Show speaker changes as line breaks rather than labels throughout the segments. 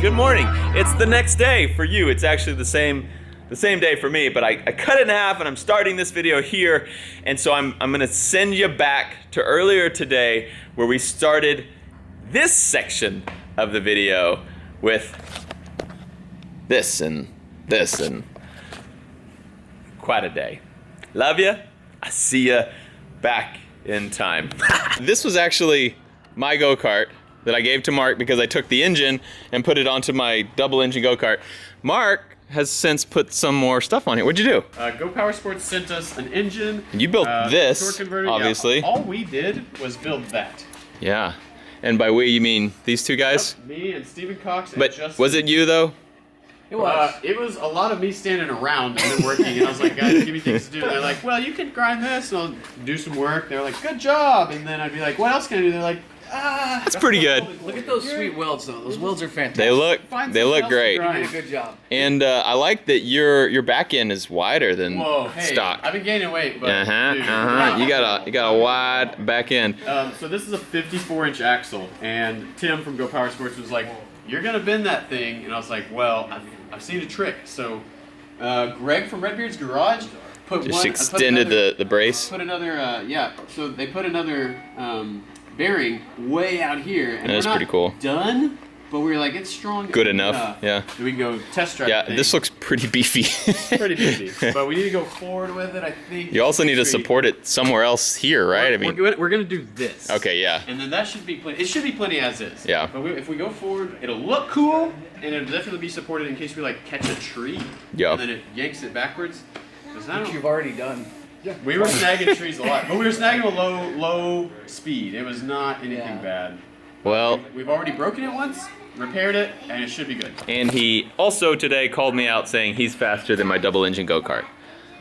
good morning. It's the next day for you. It's actually the same day for me, but I cut it in half and I'm starting this video here. And so I'm gonna send you back to earlier today where we started this section of the video with this and quite a day. Love ya. I see ya back in time. This was actually my go-kart that I gave to Mark because I took the engine and put it onto my double engine go-kart. Mark has since put some more stuff on it. What'd you do?
Go Power Sports sent us an engine.
You built this,
torque converter.
obviously.
Yeah, all we did was build that.
Yeah. And by we, you mean these two guys?
Yep, me and Stephen Cox and
But
Justin.
was it you, though?
It was. It was a lot of me standing around and then working, and I was like, guys, give me things to do. And they're like, well, you can grind this, and I'll do some work. They're like, good job. And then I'd be like, what else can I do? They're like,
That's pretty good.
Look at those sweet welds, though. Those welds are fantastic.
They look great.
You did a good job.
And I like that your back end is wider than stock.
I've been gaining weight, but dude,
You got a wide back end.
So this is a 54-inch axle, and Tim from Go Power Sports was like, you're gonna bend that thing, and I was like, well, I've seen a trick. So Greg from Redbeard's Garage
Just extended the brace.
Put another so they put another bearing way out here, and
That's
we're not
pretty cool.
done, but we were like, it's strong.
Good enough. Yeah.
We can go test drive.
Yeah,
the thing.
this looks pretty beefy.
Pretty busy, but we need to go forward with it. I think.
You also need to support it somewhere else here, right?
We're gonna do this.
Okay, yeah.
And then that should be plenty. It should be plenty as is.
Yeah.
But if we go forward, it'll look cool, and it'll definitely be supported in case we like catch a tree.
Yeah.
And then it yanks it backwards.
Which you've already done.
Yeah. We were snagging trees a lot, but we were snagging a low speed. It was not anything bad.
Well,
We've already broken it once, repaired it, and it should be good.
and he also today called me out saying he's faster than my double engine go-kart.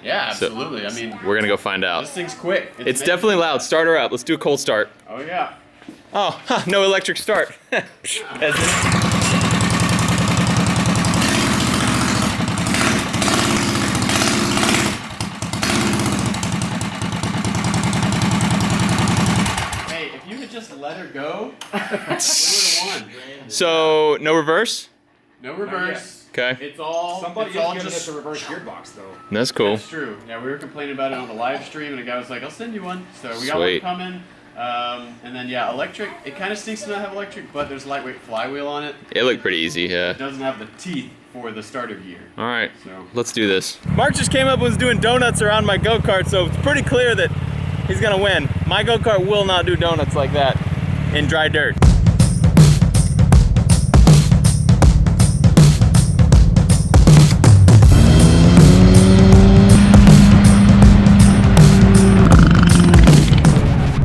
Yeah,
So,
absolutely. I mean,
We're gonna go find out.
this thing's quick.
It's definitely loud. Start her up. Let's do a cold start.
Oh yeah.
Oh, no electric start. Peasant.
Hey, if you had just let her go, we would have won.
So, no reverse?
No reverse.
Okay.
It's all.
Somebody
it's all
is giving
just
us a reverse gearbox, though.
That's cool.
That's true. Yeah, we were complaining about it on the live stream, and a guy was like, "I'll send you one." So we got
Sweet.
one coming. And then electric. It kind of stinks to not have electric, but there's a lightweight flywheel on it.
It looked pretty easy, yeah.
It doesn't have the teeth for the starter gear.
All right,
So
let's do this. Mark just came up and was doing donuts around my go-kart, so it's pretty clear that he's gonna win. My go-kart will not do donuts like that in dry dirt.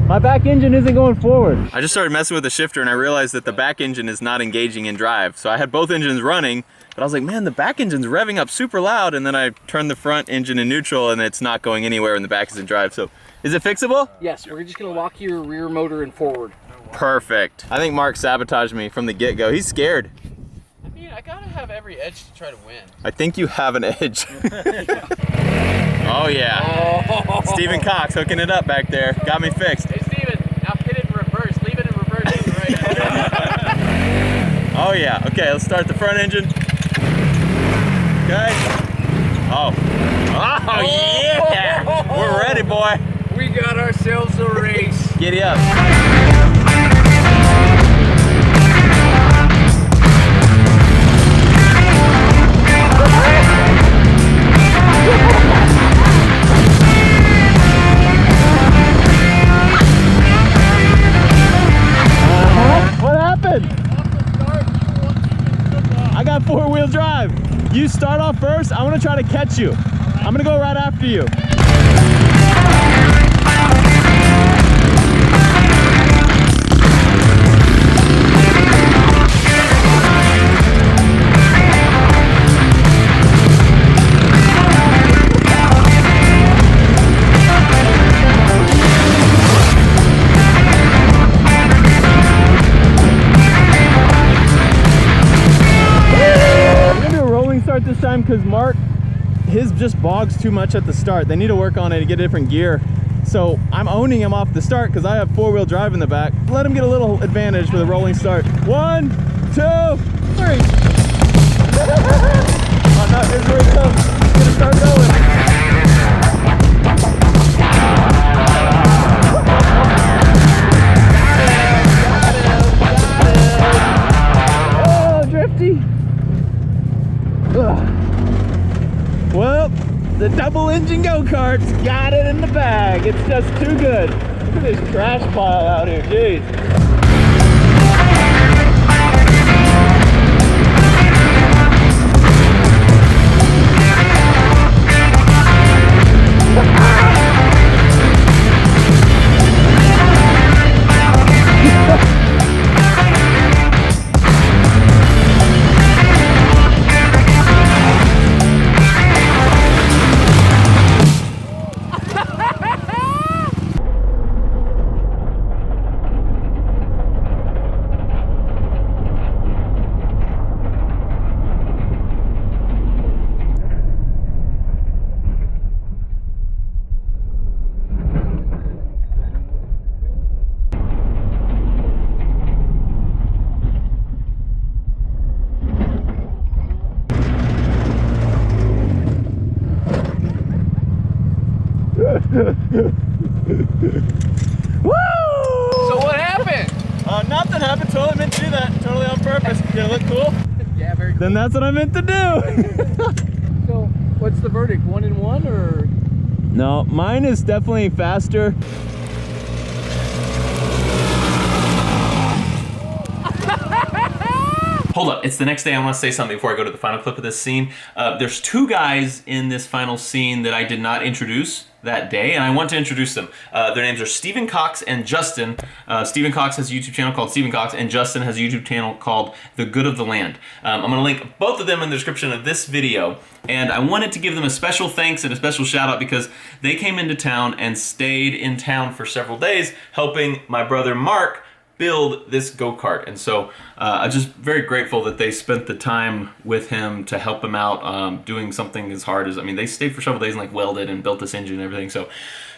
My back engine isn't going forward. I just started messing with the shifter and I realized that the back engine is not engaging in drive. So I had both engines running, but I was like, man, the back engine's revving up super loud. And then I turned the front engine in neutral and it's not going anywhere when the back is in drive. So is it fixable?
Yes, we're just gonna lock your rear motor in forward.
Perfect. I think Mark sabotaged me from the get-go. He's scared.
I mean, I gotta have every edge to try to win.
I think you have an edge. Oh yeah. Stephen Cox hooking it up back there. Got me fixed.
Hey Steven, now hit it in reverse. Leave it in reverse. Right.
Oh yeah. Okay, let's start the front engine. Okay. Oh. Oh yeah. We're ready, boy.
We got ourselves a race.
Giddy up. What happened? I got four-wheel drive. You start off first. I'm gonna try to catch you. I'm gonna go right after you. Start this time because Mark, his just bogs too much at the start. They need to work on it to get a different gear. So I'm owning him off the start because I have four-wheel drive in the back. Let him get a little advantage with a rolling start. 1, 2, 3. Oh no, here's where it comes. It's gonna start going. Oh, drifty. Ugh. Well, the double engine go-kart's got it in the bag. It's just too good. Look at this trash pile out here, jeez. Woo!
So what happened?
Nothing happened. Totally meant to do that. Totally on purpose. Gonna look cool?
Yeah, very cool.
Then that's what I meant to do.
So what's the verdict? 1 and 1 or?
No, mine is definitely faster. Hold up, it's the next day. I want to say something before I go to the final clip of this scene. There's 2 guys in this final scene that I did not introduce that day, and I want to introduce them. Their names are Stephen Cox and Justin. Stephen Cox has a YouTube channel called Stephen Cox, and Justin has a YouTube channel called The Good of the Land. I'm going to link both of them in the description of this video, and I wanted to give them a special thanks and a special shout out because they came into town and stayed in town for several days helping my brother Mark build this go-kart. And so I'm just very grateful that they spent the time with him to help him out doing something as hard as, I mean, they stayed for several days and like welded and built this engine and everything. So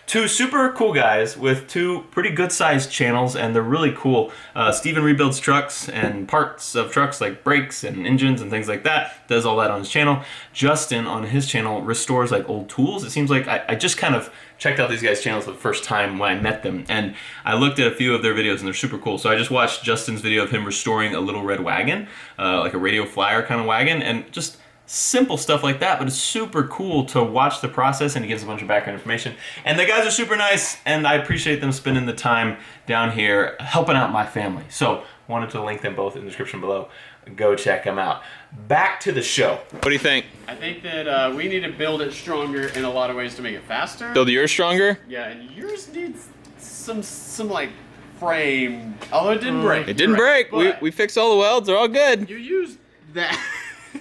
2 super cool guys with 2 pretty good sized channels, and they're really cool. Steven rebuilds trucks and parts of trucks like brakes and engines and things like that. Does all that on his channel. Justin on his channel restores like old tools. It seems like I just kind of checked out these guys' channels for the first time when I met them, and I looked at a few of their videos and they're super cool. So I just watched Justin's video of him restoring a little red wagon, like a radio flyer kind of wagon, and just simple stuff like that, but it's super cool to watch the process, and he gives a bunch of background information. And the guys are super nice, and I appreciate them spending the time down here helping out my family. So wanted to link them both in the description below. Go check them out. Back to the show. What do you think?
I think that we need to build it stronger in a lot of ways to make it faster.
Build yours stronger?
Yeah, and yours needs some like frame. Although it didn't break.
It didn't break. We fixed all the welds. They're all good.
You used that.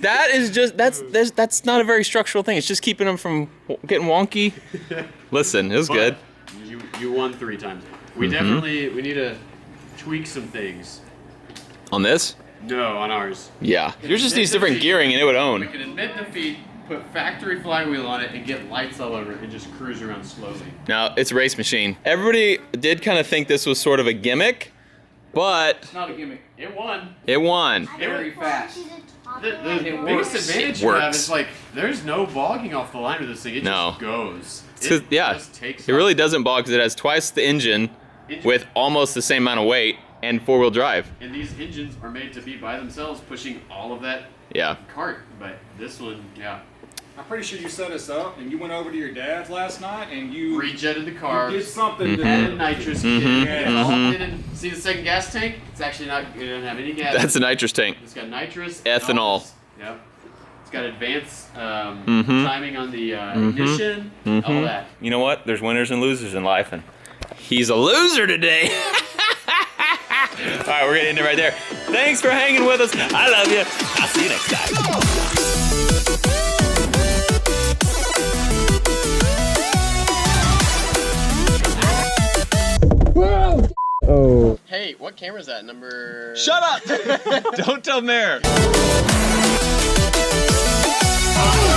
That is just, that's not a very structural thing. It's just keeping them from getting wonky. Listen, it was good.
You won 3 times. We definitely, we need to tweak some things.
On this?
No, on ours.
Yeah. Yours just needs different gearing and it would
We
own.
can admit defeat, put factory flywheel on it, and get lights all over it and just cruise around slowly.
Now, it's a race machine. Everybody did kind of think this was sort of a gimmick, but
It's not a gimmick.
It won.
it won.
Very fast.
The
It
biggest
works.
advantage
It
you have
works.
is like, there's no bogging off the line with this thing. It
No.
just goes.
It's 'cause- yeah,
just takes
it really doesn't bog because it has twice the engine with almost the same amount of weight and 4-wheel drive.
And these engines are made to be by themselves pushing all of that
Yeah.
cart. But this one, yeah.
I'm pretty sure you set us up and you went over to your dad's last night and you
Rejetted the car.
did something to
Added nitrous.
Mhm.
Didn't see the second gas tank? It's actually not. It doesn't have any gas.
That's a nitrous tank.
It's got nitrous.
Ethanol.
Yep. It's got advanced
Mhm.
timing on the ignition. All that.
You know what? There's winners and losers in life, and he's a loser today. All right, we're gonna end it right there. Thanks for hanging with us. I love you. I'll see you next time. Oh.
Hey, what camera is that? Number.
Shut up! Don't tell Mayor.
Oh!